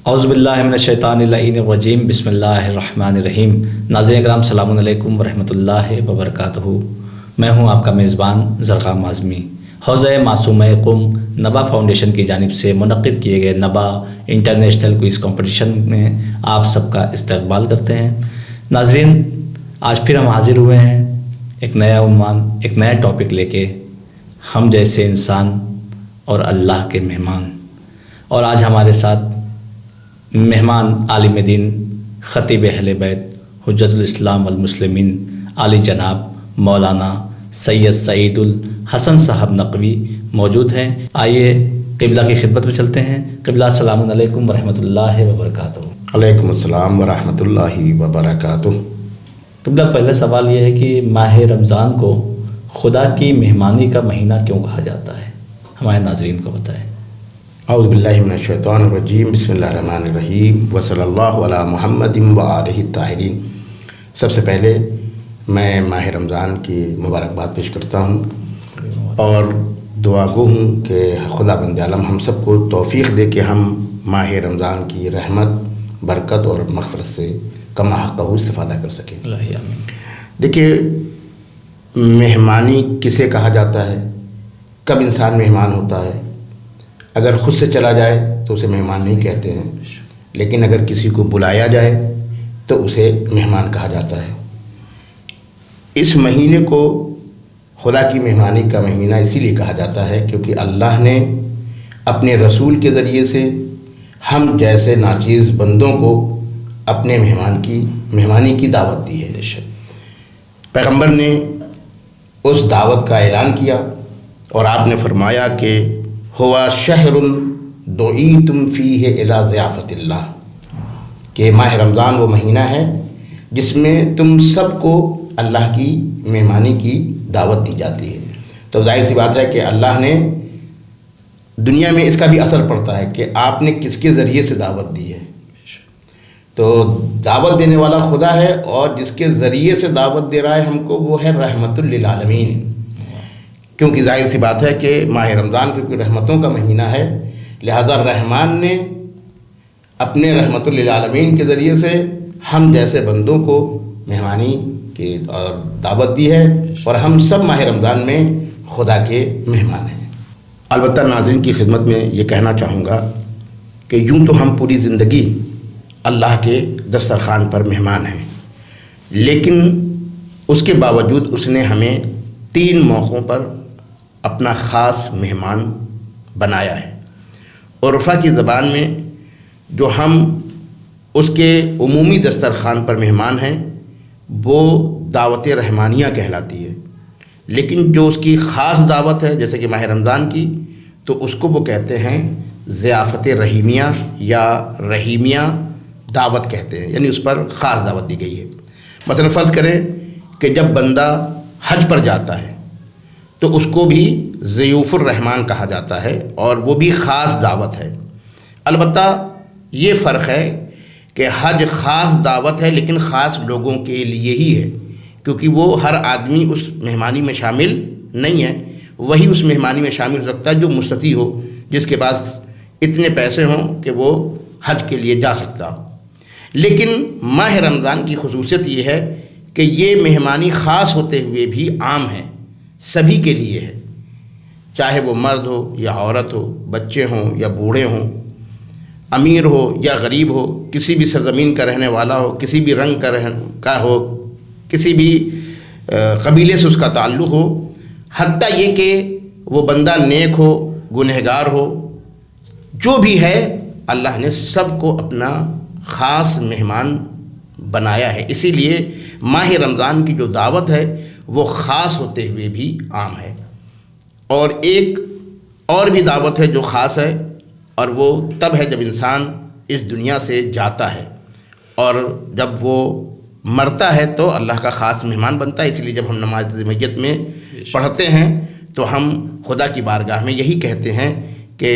اعوذ باللہ من الشیطان اللعین الرجیم، بسم اللہ الرحمن الرحیم۔ ناظرین کرام، السلام علیکم ورحمۃ اللہ وبرکاتہ۔ میں ہوں آپ کا میزبان زرقام اعظمی۔ حوزہ معصومہ قم نبا فاؤنڈیشن کی جانب سے منعقد کیے گئے نبا انٹرنیشنل کوئز کمپٹیشن میں آپ سب کا استقبال کرتے ہیں۔ ناظرین، آج پھر ہم حاضر ہوئے ہیں ایک نیا عنوان، ایک نیا ٹاپک لے کے، ہم جیسے انسان اور اللہ کے مہمان۔ اور آج ہمارے ساتھ مہمان عالم دین، خطیب اہل بیت، حجت الاسلام والمسلمین، عالی جناب مولانا سید سعید الحسن صاحب نقوی موجود ہیں۔ آئیے قبلہ کی خدمت میں چلتے ہیں۔ قبلہ، السلام علیکم ورحمۃ اللہ وبرکاتہ۔ علیکم السلام ورحمۃ اللہ وبرکاتہ۔ قبلہ، پہلا سوال یہ ہے کہ ماہ رمضان کو خدا کی مہمانی کا مہینہ کیوں کہا جاتا ہے؟ ہمارے ناظرین کو بتائیں۔ اعوذ باللہ من الشیطان الرجیم، بسم اللہ الرحمن الرحیم، وصلی اللہ علی محمد وآلہ الطاہرین۔ سب سے پہلے میں ماہ رمضان کی مبارکباد پیش کرتا ہوں اور دعا گو ہوں کہ خدا بند عالم ہم سب کو توفیق دے کہ ہم ماہ رمضان کی رحمت، برکت اور مغفرت سے کما حقہ استفادہ کر سکیں۔ دیکھیے، مہمانی کسے کہا جاتا ہے؟ کب انسان مہمان ہوتا ہے؟ اگر خود سے چلا جائے تو اسے مہمان نہیں کہتے ہیں، لیکن اگر کسی کو بلایا جائے تو اسے مہمان کہا جاتا ہے۔ اس مہینے کو خدا کی مہمانی کا مہینہ اسی لیے کہا جاتا ہے کیونکہ اللہ نے اپنے رسول کے ذریعے سے ہم جیسے ناچیز بندوں کو اپنے مہمانی کی دعوت دی ہے۔ پیغمبر نے اس دعوت کا اعلان کیا اور آپ نے فرمایا کہ ہوا شہر دعیتم فیہ الی ضیافت اللہ، کہ ماہ رمضان وہ مہینہ ہے جس میں تم سب کو اللہ کی مہمانی کی دعوت دی جاتی ہے۔ تو ظاہر سی بات ہے کہ اللہ نے دنیا میں اس کا بھی اثر پڑتا ہے کہ آپ نے کس کے ذریعے سے دعوت دی ہے۔ تو دعوت دینے والا خدا ہے اور جس کے ذریعے سے دعوت دے رہا ہے ہم کو، وہ ہے رحمت للعالمین۔ کیونکہ ظاہر سی بات ہے کہ ماہ رمضان کیونکہ رحمتوں کا مہینہ ہے، لہذا رحمان نے اپنے رحمت للعالمین کے ذریعے سے ہم جیسے بندوں کو مہمانی کی اور دعوت دی ہے، اور ہم سب ماہ رمضان میں خدا کے مہمان ہیں۔ البتہ ناظرین کی خدمت میں یہ کہنا چاہوں گا کہ یوں تو ہم پوری زندگی اللہ کے دسترخوان پر مہمان ہیں، لیکن اس کے باوجود اس نے ہمیں 3 موقعوں پر اپنا خاص مہمان بنایا ہے۔ عرفہ کی زبان میں جو ہم اس کے عمومی دسترخوان پر مہمان ہیں وہ دعوت رحمانیہ کہلاتی ہے، لیکن جو اس کی خاص دعوت ہے جیسے کہ ماہ رمضان کی، تو اس کو وہ کہتے ہیں ضیافت رحیمیہ یا رحیمیہ دعوت کہتے ہیں، یعنی اس پر خاص دعوت دی گئی ہے۔ مثلا فرض کریں کہ جب بندہ حج پر جاتا ہے تو اس کو بھی ضیوف الرحمان کہا جاتا ہے اور وہ بھی خاص دعوت ہے۔ البتہ یہ فرق ہے کہ حج خاص دعوت ہے لیکن خاص لوگوں کے لیے ہی ہے، کیونکہ وہ ہر آدمی اس مہمانی میں شامل نہیں ہے۔ وہی اس مہمانی میں شامل ہو سکتا ہے جو مستطیع ہو، جس کے پاس اتنے پیسے ہوں کہ وہ حج کے لیے جا سکتا ہو۔ لیکن ماہ رمضان کی خصوصیت یہ ہے کہ یہ مہمانی خاص ہوتے ہوئے بھی عام ہے، سبھی کے لیے ہے، چاہے وہ مرد ہو یا عورت ہو، بچے ہوں یا بوڑھے ہوں، امیر ہو یا غریب ہو، کسی بھی سرزمین کا رہنے والا ہو، کسی بھی رنگ کا ہو، کسی بھی قبیلے سے اس کا تعلق ہو، حتیٰ یہ کہ وہ بندہ نیک ہو، گنہگار ہو، جو بھی ہے اللہ نے سب کو اپنا خاص مہمان بنایا ہے۔ اسی لیے ماہ رمضان کی جو دعوت ہے وہ خاص ہوتے ہوئے بھی عام ہے۔ اور ایک اور بھی دعوت ہے جو خاص ہے، اور وہ تب ہے جب انسان اس دنیا سے جاتا ہے، اور جب وہ مرتا ہے تو اللہ کا خاص مہمان بنتا ہے۔ اسی لیے جب ہم نماز میت میں پڑھتے ہیں تو ہم خدا کی بارگاہ میں یہی کہتے ہیں کہ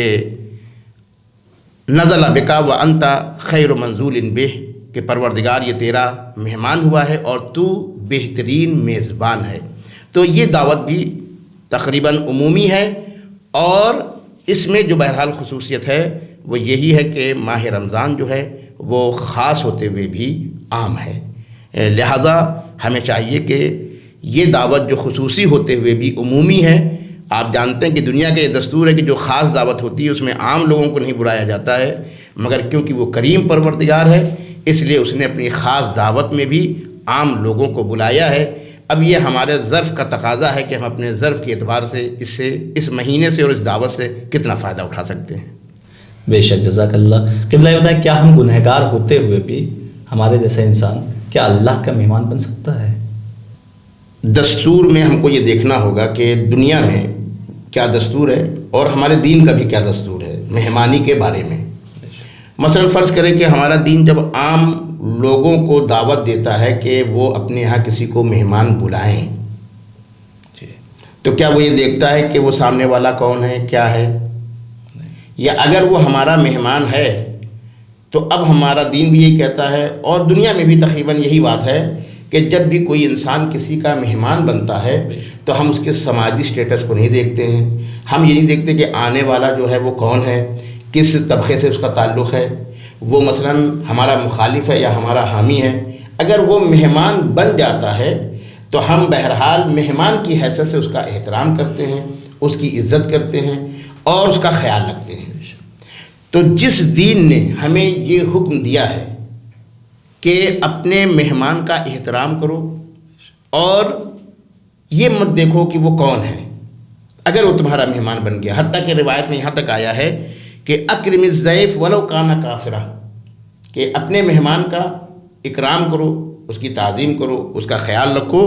نزل بکا وانت خیر منزول بہ، کہ پروردگار یہ تیرا مہمان ہوا ہے اور تو بہترین میزبان ہے۔ تو یہ دعوت بھی تقریباً عمومی ہے، اور اس میں جو بہرحال خصوصیت ہے وہ یہی ہے کہ ماہ رمضان جو ہے وہ خاص ہوتے ہوئے بھی عام ہے، لہذا ہمیں چاہیے کہ یہ دعوت جو خصوصی ہوتے ہوئے بھی عمومی ہے، آپ جانتے ہیں کہ دنیا کا یہ دستور ہے کہ جو خاص دعوت ہوتی ہے اس میں عام لوگوں کو نہیں بلایا جاتا ہے، مگر کیونکہ وہ کریم پروردگار ہے اس لیے اس نے اپنی خاص دعوت میں بھی عام لوگوں کو بلایا ہے۔ اب یہ ہمارے ظرف کا تقاضا ہے کہ ہم اپنے ظرف کے اعتبار سے اس مہینے سے اور اس دعوت سے کتنا فائدہ اٹھا سکتے ہیں۔ بے شک، جزاک اللہ۔ قبلہ یہ بتائیں، کیا ہم گنہگار ہوتے ہوئے بھی ہمارے جیسا انسان کیا اللہ کا مہمان بن سکتا ہے؟ دستور میں ہم کو یہ دیکھنا ہوگا کہ دنیا میں کیا دستور ہے اور ہمارے دین کا بھی کیا دستور ہے مہمانی کے بارے میں۔ مثلا فرض کریں کہ ہمارا دین جب عام لوگوں کو دعوت دیتا ہے کہ وہ اپنے یہاں کسی کو مہمان بلائیں، تو کیا وہ یہ دیکھتا ہے کہ وہ سامنے والا کون ہے، کیا ہے؟ یا اگر وہ ہمارا مہمان ہے تو اب ہمارا دین بھی یہی کہتا ہے اور دنیا میں بھی تقریباً یہی بات ہے کہ جب بھی کوئی انسان کسی کا مہمان بنتا ہے تو ہم اس کے سماجی سٹیٹس کو نہیں دیکھتے ہیں، ہم یہ نہیں دیکھتے کہ آنے والا جو ہے وہ کون ہے، کس طبقے سے اس کا تعلق ہے، وہ مثلاً ہمارا مخالف ہے یا ہمارا حامی ہے۔ اگر وہ مہمان بن جاتا ہے تو ہم بہرحال مہمان کی حیثیت سے اس کا احترام کرتے ہیں، اس کی عزت کرتے ہیں اور اس کا خیال رکھتے ہیں۔ تو جس دین نے ہمیں یہ حکم دیا ہے کہ اپنے مہمان کا احترام کرو اور یہ مت دیکھو کہ وہ کون ہے، اگر وہ تمہارا مہمان بن گیا، حتیٰ کہ روایت میں یہاں تک آیا ہے کہ اکرم الضیف ولو کان کافرا، کہ اپنے مہمان کا اکرام کرو، اس کی تعظیم کرو، اس کا خیال رکھو،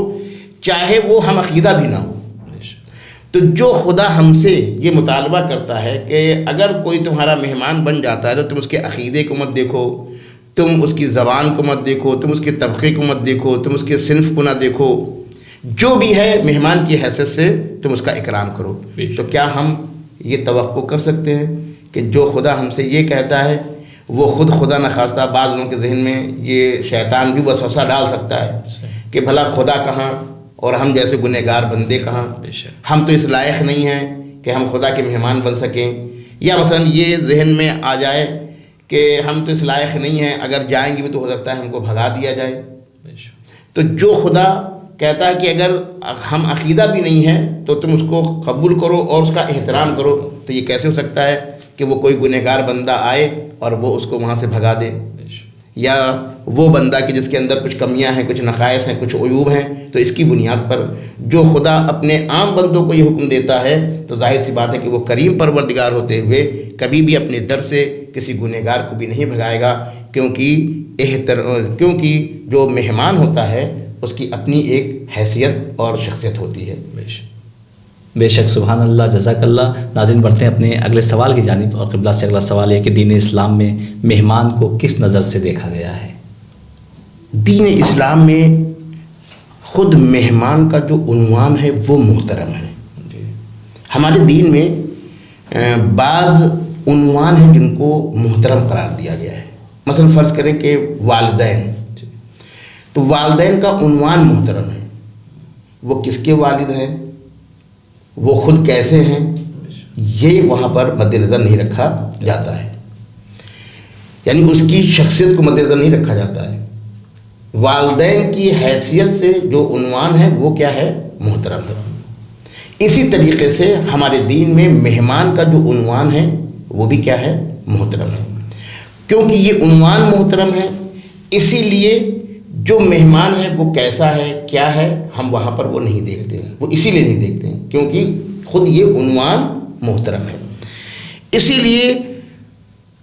چاہے وہ ہم عقیدہ بھی نہ ہو۔ تو جو خدا ہم سے یہ مطالبہ کرتا ہے کہ اگر کوئی تمہارا مہمان بن جاتا ہے تو تم اس کے عقیدے کو مت دیکھو، تم اس کی زبان کو مت دیکھو، تم اس کے طبقے کو مت دیکھو، تم اس کے صنف کو نہ دیکھو، جو بھی ہے مہمان کی حیثیت سے تم اس کا اکرام کرو۔ تو کیا ہم یہ توقع کر سکتے ہیں کہ جو خدا ہم سے یہ کہتا ہے وہ خود خدا نخواستہ بعض لوگوں کے ذہن میں یہ شیطان بھی وسوسہ ڈال سکتا ہے کہ بھلا خدا کہاں اور ہم جیسے گنہگار بندے کہاں، ہم تو اس لائق نہیں ہیں کہ ہم خدا کے مہمان بن سکیں، یا مثلا یہ ذہن میں آ جائے کہ ہم تو اس لائق نہیں ہیں، اگر جائیں گے بھی تو ہو سکتا ہے ہم کو بھگا دیا جائے۔ تو جو خدا کہتا ہے کہ اگر ہم عقیدہ بھی نہیں ہیں تو تم اس کو قبول کرو اور اس کا احترام کرو، تو یہ کیسے ہو سکتا ہے کہ وہ کوئی گنہگار بندہ آئے اور وہ اس کو وہاں سے بھگا دے، یا وہ بندہ کہ جس کے اندر کچھ کمیاں ہیں، کچھ نقائص ہیں، کچھ عیوب ہیں، تو اس کی بنیاد پر جو خدا اپنے عام بندوں کو یہ حکم دیتا ہے تو ظاہر سی بات ہے کہ وہ کریم پروردگار ہوتے ہوئے کبھی بھی اپنے در سے کسی گنہگار کو بھی نہیں بھگائے گا، کیونکہ جو مہمان ہوتا ہے اس کی اپنی ایک حیثیت اور شخصیت ہوتی ہے۔ بے شک، سبحان اللہ، جزاک اللہ۔ ناظرین، بڑھتے ہیں اپنے اگلے سوال کی جانب، اور قبلہ سے اگلا سوال ہے کہ دین اسلام میں مہمان کو کس نظر سے دیکھا گیا ہے؟ دین اسلام میں خود مہمان کا جو عنوان ہے وہ محترم ہے۔ ہمارے دین میں بعض عنوان ہیں جن کو محترم قرار دیا گیا ہے، مثلا فرض کریں کہ والدین، تو والدین کا عنوان محترم ہے، وہ کس کے والد ہیں، وہ خود کیسے ہیں، یہ وہاں پر مد نظر نہیں رکھا جاتا ہے، یعنی اس کی شخصیت کو مد نظر نہیں رکھا جاتا ہے۔ والدین کی حیثیت سے جو عنوان ہے وہ کیا ہے، محترم ہے۔ اسی طریقے سے ہمارے دین میں مہمان کا جو عنوان ہے وہ بھی کیا ہے، محترم ہے۔ کیونکہ یہ عنوان محترم ہے اسی لیے جو مہمان ہے وہ کیسا ہے، کیا ہے، ہم وہاں پر وہ نہیں دیکھتے ہیں، وہ اسی لیے نہیں دیکھتے ہیں کیونکہ خود یہ عنوان محترم ہے۔ اسی لیے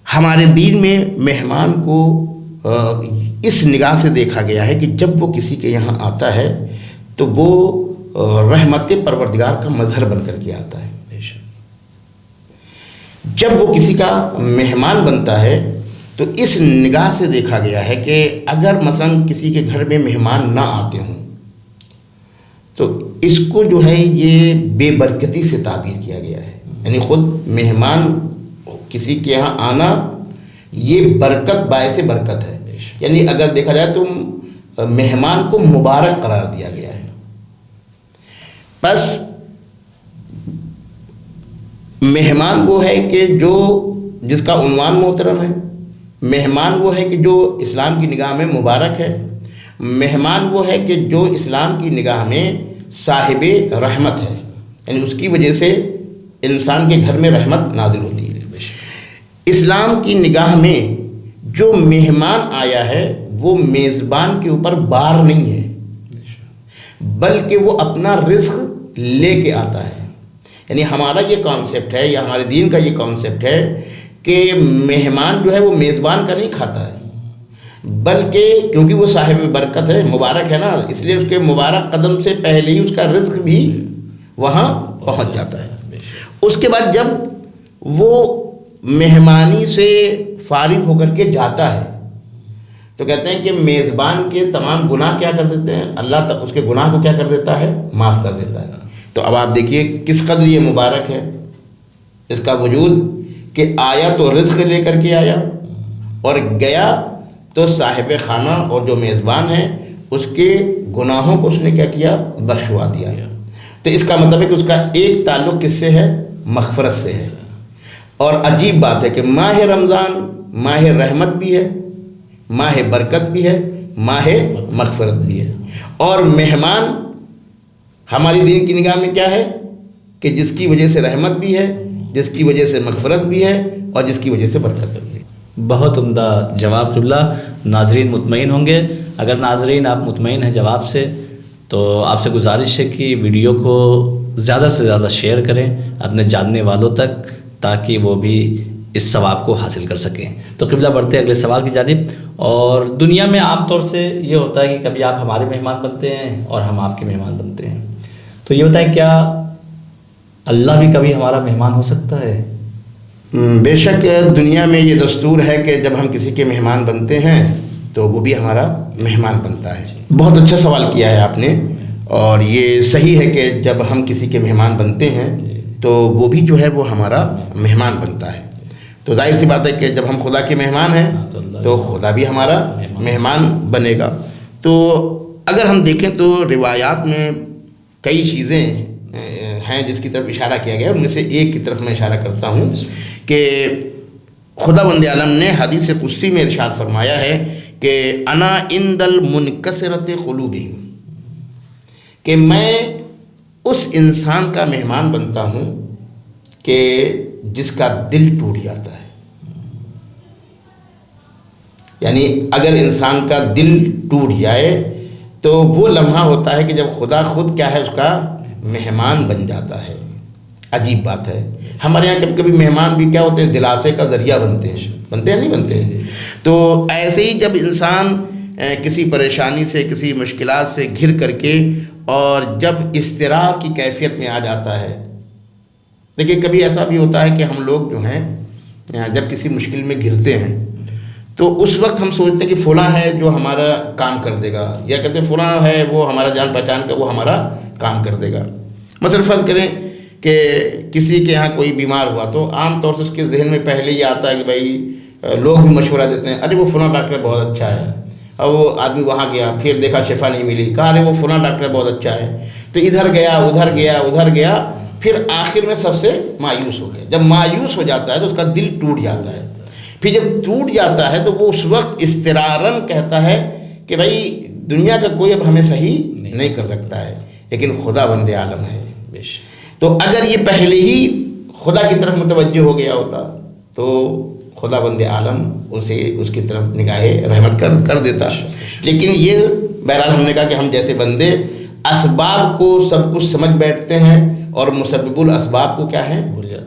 ہمارے دین میں مہمان کو اس نگاہ سے دیکھا گیا ہے کہ جب وہ کسی کے یہاں آتا ہے تو وہ رحمت پروردگار کا مظہر بن کر کے آتا ہے۔ جب وہ کسی کا مہمان بنتا ہے تو اس نگاہ سے دیکھا گیا ہے کہ اگر مثلا کسی کے گھر میں مہمان نہ آتے ہوں تو اس کو جو ہے یہ بے برکتی سے تعبیر کیا گیا ہے، یعنی خود مہمان کسی کے یہاں آنا یہ برکت، باعث برکت ہے، یعنی اگر دیکھا جائے تو مہمان کو مبارک قرار دیا گیا ہے۔ بس مہمان وہ ہے کہ جو جس کا عنوان محترم ہے، مہمان وہ ہے کہ جو اسلام کی نگاہ میں مبارک ہے، مہمان وہ ہے کہ جو اسلام کی نگاہ میں صاحب رحمت ہے، یعنی اس کی وجہ سے انسان کے گھر میں رحمت نازل ہوتی ہے۔ اسلام کی نگاہ میں جو مہمان آیا ہے وہ میزبان کے اوپر بار نہیں ہے، بلکہ وہ اپنا رزق لے کے آتا ہے۔ یعنی ہمارا یہ کانسیپٹ ہے یا ہمارے دین کا یہ کانسیپٹ ہے کہ مہمان جو ہے وہ میزبان کا نہیں کھاتا ہے، بلکہ کیونکہ وہ صاحب برکت ہے، مبارک ہے نا، اس لیے اس کے مبارک قدم سے پہلے ہی اس کا رزق بھی وہاں پہنچ جاتا ہے۔ اس کے بعد جب وہ مہمانی سے فارغ ہو کر کے جاتا ہے تو کہتے ہیں کہ میزبان کے تمام گناہ کیا کر دیتے ہیں، اللہ تک اس کے گناہ کو کیا کر دیتا ہے، معاف کر دیتا ہے۔ تو اب آپ دیکھیے کس قدر یہ مبارک ہے اس کا وجود کہ آیا تو رزق لے کر کے آیا اور گیا تو صاحب خانہ اور جو میزبان ہے اس کے گناہوں کو اس نے کیا کیا، بخشوا دیا۔ تو اس کا مطلب ہے کہ اس کا ایک تعلق کس سے ہے، مغفرت سے ہے۔ اور عجیب بات ہے کہ ماہ رمضان ماہ رحمت بھی ہے، ماہ برکت بھی ہے، ماہ مغفرت بھی ہے، اور مہمان ہماری دین کی نگاہ میں کیا ہے کہ جس کی وجہ سے رحمت بھی ہے، جس کی وجہ سے مغفرت بھی ہے، اور جس کی وجہ سے برکت بھی ہے۔ بہت عمدہ جواب قبلہ۔ ناظرین مطمئن ہوں گے؟ اگر ناظرین آپ مطمئن ہیں جواب سے تو آپ سے گزارش ہے کہ ویڈیو کو زیادہ سے زیادہ شیئر کریں اپنے جاننے والوں تک تاکہ وہ بھی اس ثواب کو حاصل کر سکیں۔ تو قبلہ بڑھتے اگلے سوال کی جانب۔ اور دنیا میں عام طور سے یہ ہوتا ہے کہ کبھی آپ ہمارے مہمان بنتے ہیں اور ہم آپ کے مہمان بنتے ہیں، تو یہ بتائیں کیا اللہ بھی کبھی ہمارا مہمان ہو سکتا ہے؟ بے شک دنیا میں یہ دستور ہے کہ جب ہم کسی کے مہمان بنتے ہیں تو وہ بھی ہمارا مہمان بنتا ہے۔ بہت اچھا سوال کیا ہے آپ نے، اور یہ صحیح ہے کہ جب ہم کسی کے مہمان بنتے ہیں تو وہ بھی جو ہے وہ ہمارا مہمان بنتا ہے۔ تو ظاہر سی بات ہے کہ جب ہم خدا کے مہمان ہیں تو خدا بھی ہمارا مہمان بنے گا۔ تو اگر ہم دیکھیں تو روایات میں کئی چیزیں ہیں جس کی طرف اشارہ کیا گیا ہے، ان میں سے ایک کی طرف میں اشارہ کرتا ہوں کہ خدا بند عالم نے حدیث قدسی میں ارشاد فرمایا ہے کہ انا عند المنکسرۃ قلوبہم، کہ میں اس انسان کا مہمان بنتا ہوں کہ جس کا دل ٹوٹ جاتا ہے۔ یعنی اگر انسان کا دل ٹوٹ جائے تو وہ لمحہ ہوتا ہے کہ جب خدا خود کیا ہے اس کا مہمان بن جاتا ہے۔ عجیب بات ہے، ہمارے یہاں کبھی کبھی مہمان بھی کیا ہوتے ہیں، دلاسے کا ذریعہ بنتے ہیں، نہیں بنتے ہیں۔ تو ایسے ہی جب انسان کسی پریشانی سے، کسی مشکلات سے گھر کر کے اور جب اضطرار کی کیفیت میں آ جاتا ہے، دیکھیں کبھی ایسا بھی ہوتا ہے کہ ہم لوگ جو ہیں جب کسی مشکل میں گھرتے ہیں تو اس وقت ہم سوچتے ہیں کہ فلاں ہے جو ہمارا کام کر دے گا، یا کہتے ہیں فلاں ہے وہ ہمارا جان پہچان کا وہ ہمارا کام کر دے گا۔ مثلا فرض کریں کہ کسی کے یہاں کوئی بیمار ہوا تو عام طور سے اس کے ذہن میں پہلے یہ آتا ہے کہ بھائی لوگ بھی مشورہ دیتے ہیں، ارے وہ فلاں ڈاکٹر بہت اچھا ہے، اور وہ آدمی وہاں گیا، پھر دیکھا شفا نہیں ملی، کہا ارے وہ فلاں ڈاکٹر بہت اچھا ہے، تو ادھر گیا ادھر گیا ادھر گیا، پھر آخر میں سب سے مایوس ہو گیا۔ جب مایوس ہو جاتا ہے تو اس کا دل ٹوٹ جاتا ہے۔ پھر جب ٹوٹ جاتا ہے تو وہ اس وقت اضطراراً کہتا ہے کہ بھائی دنیا کا کوئی اب ہمیں صحیح نہیں کر سکتا ہے، لیکن خدا بند عالم ہے۔ تو اگر یہ پہلے ہی خدا کی طرف متوجہ ہو گیا ہوتا تو خدا بند عالم اسے اس کی طرف نگاہ رحمت کر دیتا۔ لیکن یہ بہرحال ہم نے کہا کہ ہم جیسے بندے اسباب کو سب کچھ سمجھ بیٹھتے ہیں اور مسبب الاسباب کو کیا ہے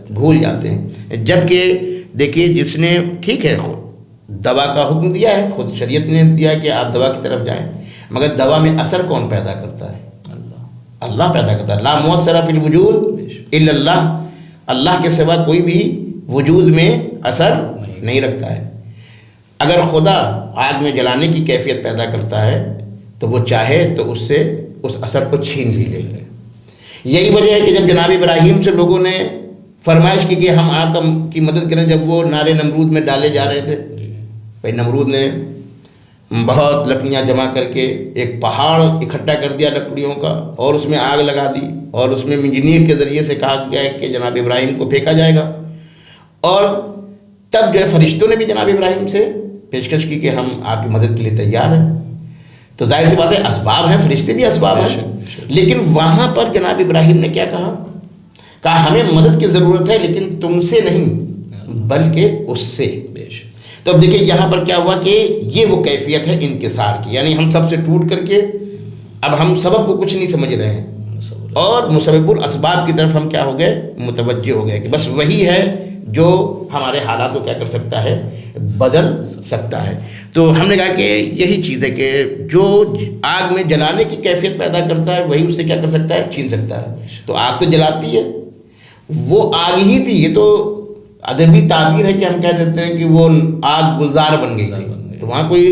بھول جاتے ہیں۔ جبکہ دیکھیے جس نے ٹھیک ہے دوا کا حکم دیا ہے، خود شریعت نے دیا کہ آپ دوا کی طرف جائیں، مگر دوا میں اثر کون پیدا کرتا ہے؟ اللہ پیدا کرتا ہے۔ لا مؤثر فی الوجود الا اللہ، اللہ کے سوا کوئی بھی وجود میں اثر نہیں رکھتا ہے۔ اگر خدا آگ میں جلانے کی کیفیت پیدا کرتا ہے تو وہ چاہے تو اس سے اس اثر کو چھین بھی لے۔ یہی وجہ ہے کہ جب جناب ابراہیم سے لوگوں نے فرمائش کی کہ ہم آپ کی مدد کریں، جب وہ نارے نمرود میں ڈالے جا رہے تھے، بھائی نمرود نے بہت لکڑیاں جمع کر کے ایک پہاڑ اکٹھا کر دیا لکڑیوں کا، اور اس میں آگ لگا دی، اور اس میں انجینئر کے ذریعے سے کہا گیا ہے کہ جناب ابراہیم کو پھینکا جائے گا۔ اور تب جو ہے فرشتوں نے بھی جناب ابراہیم سے پیشکش کی کہ ہم آپ کی مدد کے لیے تیار ہیں۔ تو ظاہر سی بات ہے اسباب ہیں، فرشتے بھی اسباب ہیں، لیکن وہاں پر جناب ابراہیم نے کیا کہا ہمیں مدد کی ضرورت ہے لیکن تم سے نہیں بلکہ اس سے۔ تو اب دیکھیں یہاں پر کیا ہوا کہ یہ وہ کیفیت ہے انکسار کی، یعنی ہم سب سے ٹوٹ کر کے اب ہم سبب کو کچھ نہیں سمجھ رہے ہیں، اور مسبب الاسباب کی طرف ہم کیا ہو گئے، متوجہ ہو گئے کہ بس وہی ہے جو ہمارے حالات کو کیا کر سکتا ہے، بدل سکتا ہے۔ تو ہم نے کہا کہ یہی چیز ہے کہ جو آگ میں جلانے کی کیفیت پیدا کرتا ہے وہی اسے کیا کر سکتا ہے، چھین سکتا ہے۔ تو آگ تو جلاتی ہے، وہ آگ ہی تھی، یہ تو ادبی تعبیر ہے کہ ہم کہہ دیتے ہیں کہ وہ آگ گلزار بن گئی تھی، تو وہاں کوئی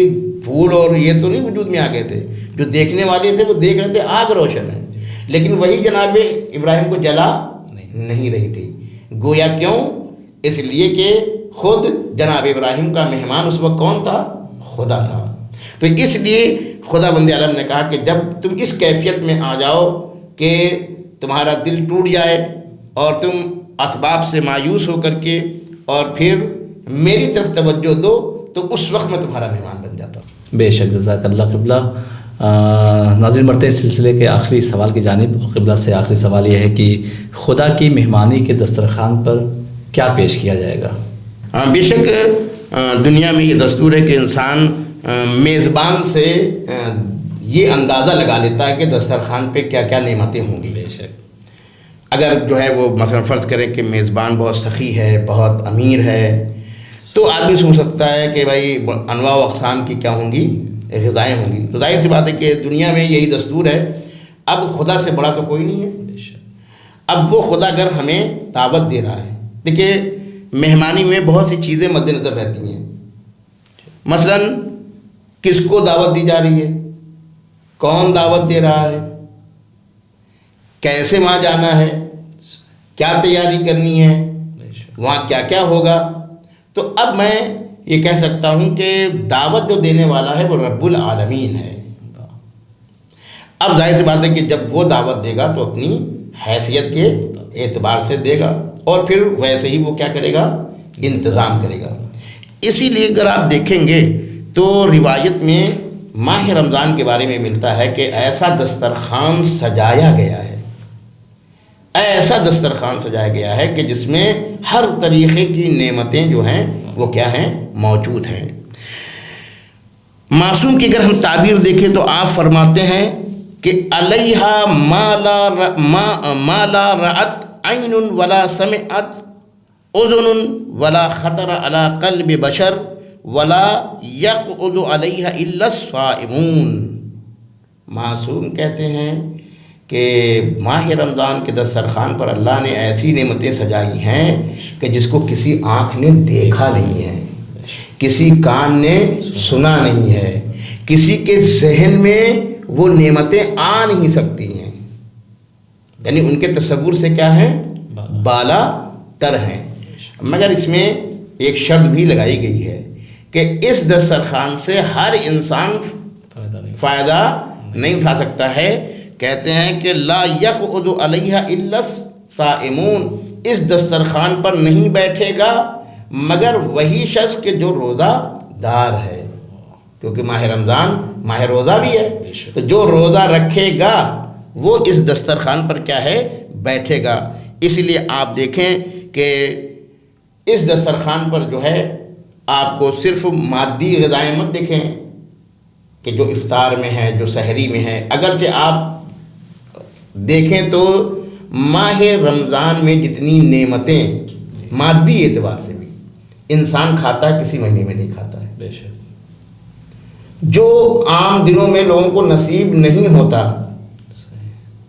پھول اور یہ تو نہیں وجود میں آ گئے تھے، جو دیکھنے والے تھے وہ دیکھ رہے تھے آگ روشن ہے، لیکن وہی جناب ابراہیم کو جلا نہیں رہی تھی۔ گویا کیوں؟ اس لیے کہ خود جناب ابراہیم کا مہمان اس وقت کون تھا؟ خدا تھا۔ تو اس لیے خدا بند عالم نے کہا کہ جب تم اس کیفیت میں آ جاؤ کہ تمہارا دل ٹوٹ جائے اور تم اسباب سے مایوس ہو کر کے اور پھر میری طرف توجہ دو، تو اس وقت میں تمہارا مہمان بن جاتا ہوں۔ بے شک، جزاک اللہ قبلہ۔ ناظرین بڑھتے اس سلسلے کے آخری سوال کی جانب، اور قبلہ سے آخری سوال یہ ہے کہ خدا کی مہمانی کے دسترخوان پر کیا پیش کیا جائے گا؟ بے شک دنیا میں یہ دستور ہے کہ انسان میزبان سے یہ اندازہ لگا لیتا ہے کہ دسترخوان پہ کیا کیا نعمتیں ہوں گی۔ بے شک، اگر جو ہے وہ مثلا فرض کریں کہ میزبان بہت سخی ہے، بہت امیر ہے، تو آدمی سوچ سکتا ہے کہ بھائی انواع و اقسام کی کیا ہوں گی، غذائیں ہوں گی۔ تو ظاہر سی بات ہے کہ دنیا میں یہی دستور ہے۔ اب خدا سے بڑا تو کوئی نہیں ہے۔ اب وہ خدا اگر ہمیں دعوت دے رہا ہے، دیکھیے مہمانی میں بہت سی چیزیں مد نظر رہتی ہیں، مثلا کس کو دعوت دی جا رہی ہے، کون دعوت دے رہا ہے، کیسے وہاں جانا ہے، کیا تیاری کرنی ہے، وہاں کیا کیا ہوگا۔ تو اب میں یہ کہہ سکتا ہوں کہ دعوت جو دینے والا ہے وہ رب العالمین ہے۔ اب ظاہر سی بات ہے کہ جب وہ دعوت دے گا تو اپنی حیثیت کے اعتبار سے دے گا، اور پھر ویسے ہی وہ کیا کرے گا، انتظام کرے گا۔ اسی لیے اگر آپ دیکھیں گے تو روایت میں ماہ رمضان کے بارے میں ملتا ہے کہ ایسا دسترخوان سجایا گیا ہے، ایسا دسترخوان سجایا گیا ہے کہ جس میں ہر طریقے کی نعمتیں جو ہیں وہ کیا ہیں، موجود ہیں۔ معصوم کی اگر ہم تعبیر دیکھیں تو آپ فرماتے ہیں کہ علیہا ما لا رأت عین ولا سمعت اذن ولا خطر علی قلب بشر ولا یقعد علیہ الا الصائمون۔ معصوم کہتے ہیں کہ ماہ رمضان کے دسترخوان پر اللہ نے ایسی نعمتیں سجائی ہیں کہ جس کو کسی آنکھ نے دیکھا نہیں ہے، کسی کان نے سنا نہیں ہے، کسی کے ذہن میں وہ نعمتیں آ نہیں سکتی ہیں، یعنی ان کے تصور سے کیا ہیں، بالا تر ہیں۔ مگر اس میں ایک شرط بھی لگائی گئی ہے کہ اس دسترخوان سے ہر انسان فائدہ نہیں اٹھا سکتا ہے۔ کہتے ہیں کہ لا یقعد علیہ الا الصائمون، اس دسترخوان پر نہیں بیٹھے گا مگر وہی شخص کہ جو روزہ دار ہے، کیونکہ ماہ رمضان ماہ روزہ بھی ہے، تو جو روزہ رکھے گا وہ اس دسترخوان پر کیا ہے، بیٹھے گا۔ اس لیے آپ دیکھیں کہ اس دسترخوان پر جو ہے آپ کو صرف مادی غذائیں مت دیکھیں کہ جو افطار میں ہے، جو سحری میں ہے، اگرچہ آپ دیکھیں تو ماہ رمضان میں جتنی نعمتیں مادی اعتبار سے بھی انسان کھاتا ہے کسی مہینے میں نہیں کھاتا ہے۔ بے شک، جو عام دنوں میں لوگوں کو نصیب نہیں ہوتا،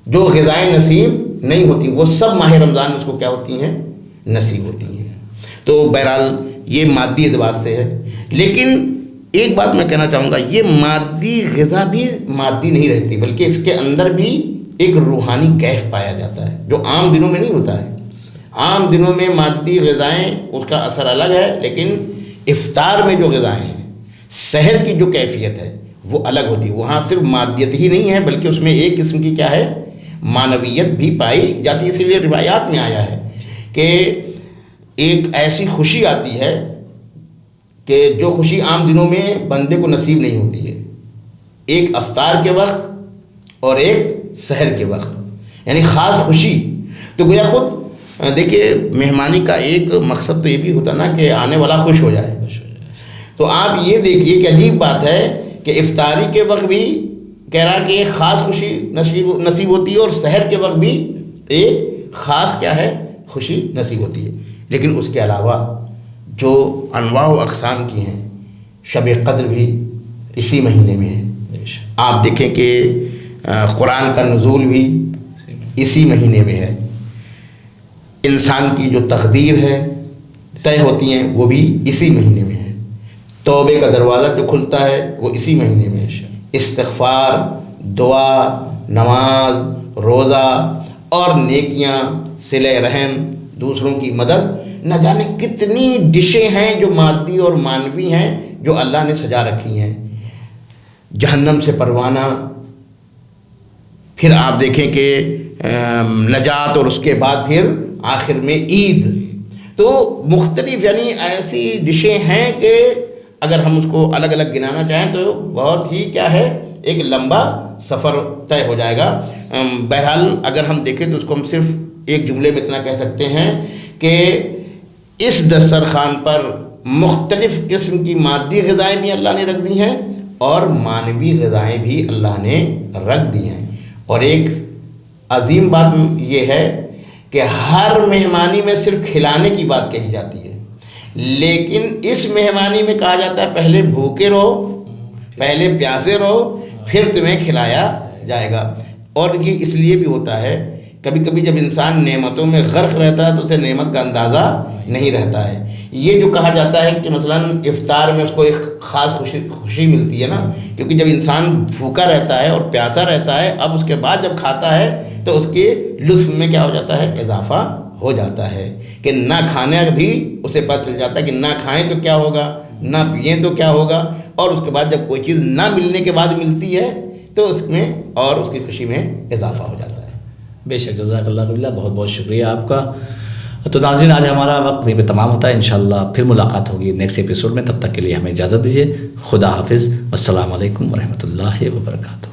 جو غذائیں نصیب نہیں ہوتی، وہ سب ماہ رمضان میں اس کو کیا ہوتی ہیں، نصیب ہوتی ہیں۔ تو بہرحال یہ مادی اعتبار سے ہے، لیکن ایک بات میں کہنا چاہوں گا، یہ مادی غذا بھی مادی نہیں رہتی، بلکہ اس کے اندر بھی ایک روحانی کیف پایا جاتا ہے جو عام دنوں میں نہیں ہوتا ہے۔ عام دنوں میں مادی غذائیں اس کا اثر الگ ہے، لیکن افطار میں جو غذائیں ہیں، سحر کی جو کیفیت ہے وہ الگ ہوتی ہے. وہاں صرف مادیت ہی نہیں ہے بلکہ اس میں ایک قسم کی کیا ہے معنویت بھی پائی جاتی ہے. اسی لیے روایات میں آیا ہے کہ ایک ایسی خوشی آتی ہے کہ جو خوشی عام دنوں میں بندے کو نصیب نہیں ہوتی ہے. ایک افطار کے وقت اور ایک سحر کے وقت، یعنی خاص خوشی. تو گویا خود دیکھیے مہمانی کا ایک مقصد تو یہ بھی ہوتا نا کہ آنے والا خوش ہو جائے. تو آپ یہ دیکھیے کہ عجیب بات ہے کہ افطاری کے وقت بھی کہہ رہا کہ ایک خاص خوشی نصیب ہوتی ہے اور سحر کے وقت بھی ایک خاص کیا ہے خوشی نصیب ہوتی ہے. لیکن اس کے علاوہ جو انواع و اقسام کی ہیں، شب قدر بھی اسی مہینے میں ہے. آپ دیکھیں کہ قرآن کا نزول بھی اسی مہینے میں ہے. انسان کی جو تقدیر ہے طے ہوتی ہیں وہ بھی اسی مہینے میں ہے. توبے کا دروازہ جو کھلتا ہے وہ اسی مہینے میں ہے. استغفار، دعا، نماز، روزہ اور نیکیاں، صلہ رحم، دوسروں کی مدد، نہ جانے کتنی ڈشیں ہیں جو مادی اور معنوی ہیں جو اللہ نے سجا رکھی ہیں. جہنم سے پروانہ، پھر آپ دیکھیں کہ نجات، اور اس کے بعد پھر آخر میں عید. تو مختلف یعنی ایسی ڈشیں ہیں کہ اگر ہم اس کو الگ الگ گنانا چاہیں تو بہت ہی کیا ہے ایک لمبا سفر طے ہو جائے گا. بہرحال اگر ہم دیکھیں تو اس کو ہم صرف ایک جملے میں اتنا کہہ سکتے ہیں کہ اس دسترخوان پر مختلف قسم کی مادی غذائیں بھی اللہ نے رکھ دی ہیں اور معنوی غذائیں بھی اللہ نے رکھ دی ہیں. اور ایک عظیم بات یہ ہے کہ ہر مہمانی میں صرف کھلانے کی بات کہی جاتی ہے، لیکن اس مہمانی میں کہا جاتا ہے پہلے بھوکے رہو، پہلے پیاسے رہو، پھر تمہیں کھلایا جائے گا. اور یہ اس لیے بھی ہوتا ہے کبھی کبھی جب انسان نعمتوں میں غرق رہتا ہے تو اسے نعمت کا اندازہ نہیں رہتا ہے. یہ جو کہا جاتا ہے کہ مثلا افطار میں اس کو ایک خاص خوشی ملتی ہے نا، کیونکہ جب انسان بھوکا رہتا ہے اور پیاسا رہتا ہے، اب اس کے بعد جب کھاتا ہے تو اس کے لطف میں کیا ہو جاتا ہے اضافہ ہو جاتا ہے کہ نہ کھانے بھی اسے پتہ چل جاتا ہے کہ نہ کھائیں تو کیا ہوگا، نہ پئیں تو کیا ہوگا. اور اس کے بعد جب کوئی چیز نہ ملنے کے بعد ملتی ہے تو اس میں اور اس کی خوشی میں اضافہ ہو جاتا ہے. بے شک، جزاک اللہ باللہ، بہت بہت شکریہ آپ کا. تو ناظرین آج ہمارا وقت یہیں پہ تمام ہوتا ہے. انشاءاللہ پھر ملاقات ہوگی نیکسٹ ایپیسوڈ میں. تب تک کے لیے ہمیں اجازت دیجیے. خدا حافظ. السلام علیکم ورحمۃ اللہ وبرکاتہ.